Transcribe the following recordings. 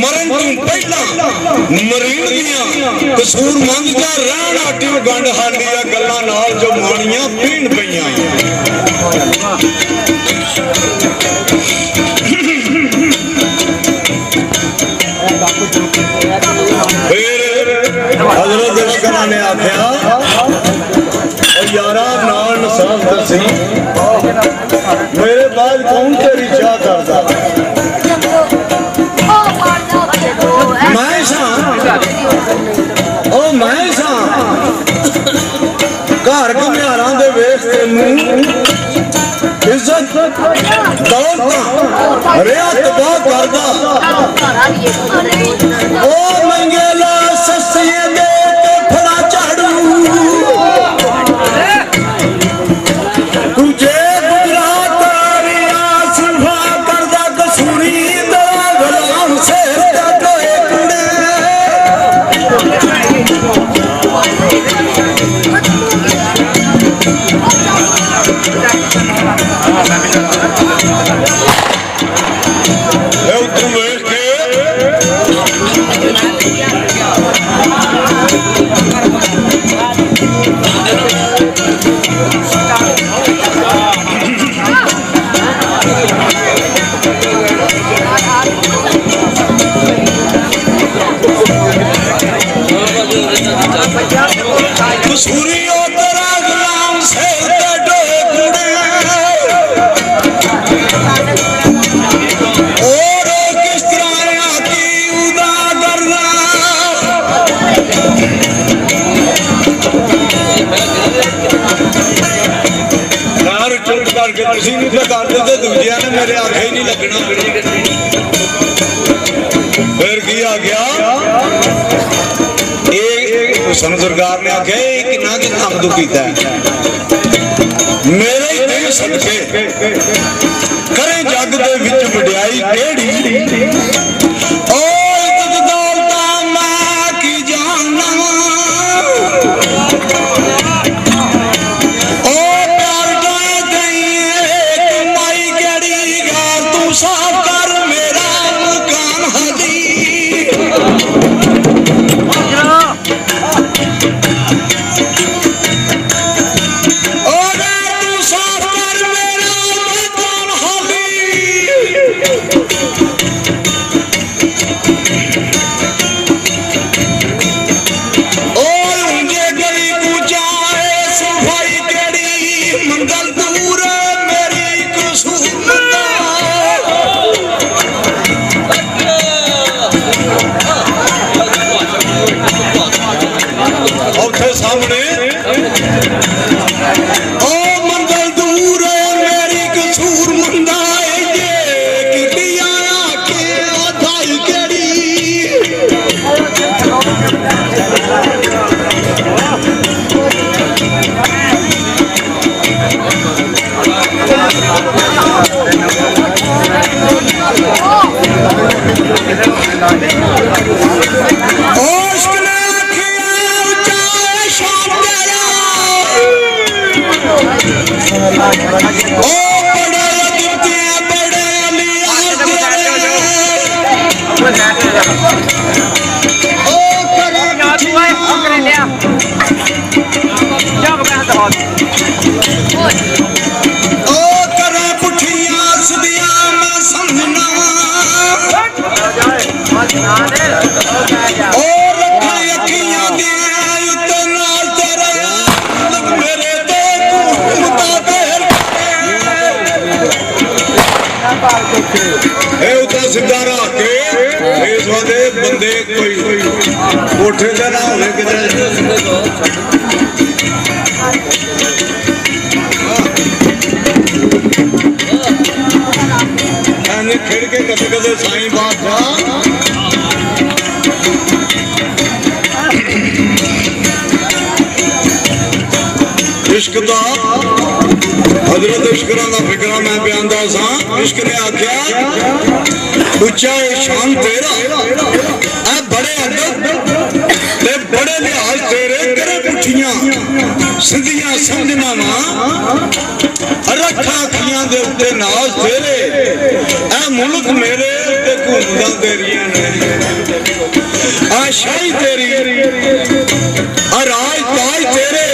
मरण तू पहला मरीन दियां कसूर मंगदा रहन आटियो गंढ हालिया गल्लां नाल जो माणियां पीण पईयां हजरत अशकरा ने आख्या यारा नाल नसाब दसी मेरे बाद कौन तेरी चाह करदा मैं सा घर घुमियारां दे वेख तैनू इज्जत दौलत रिया तबाह करदा ओ मंगेला सस्सिए दे के फड़ा झाड़ू तुझे गुजरात रिया सुभा करदा कसूरी दा गुलाम से टोए कुड़े मेरे आखे ही नहीं लगना फिर की आ गया सन सरकार ने आख्या किन्ना कि काम तू किया मेरे ही दिल सदके करे जग दे विच वड्याई केड़ी सीधा रख के इस वाले बंदे कोई कोठे से ना हो किधर खेड़ के कदे कदे साई बादशाह इश्क दा हजरत इश्करा दा फिकरा मैं बयानदा सा इश्क ने आख्या उच्चा शान तेरा ऐ बड़े अदब ते बड़े लिहाज तेरे करे पुठियां सिद्धियां समझना वा रखा अखियां दे उत्ते नाज तेरे ऐ मुल्क मेरे ते को घूमदा तेरियां ने आ शाही तेरी आ राज ताज तेरे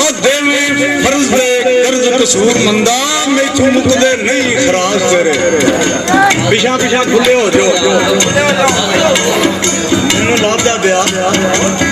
आ देवे फर्ज दे कर्ज कसूर मंदा मैथों मुकदे नहीं खराज तेरे पिछा पिछा खुले हो जाओ मैनूं बाप दा ब्याह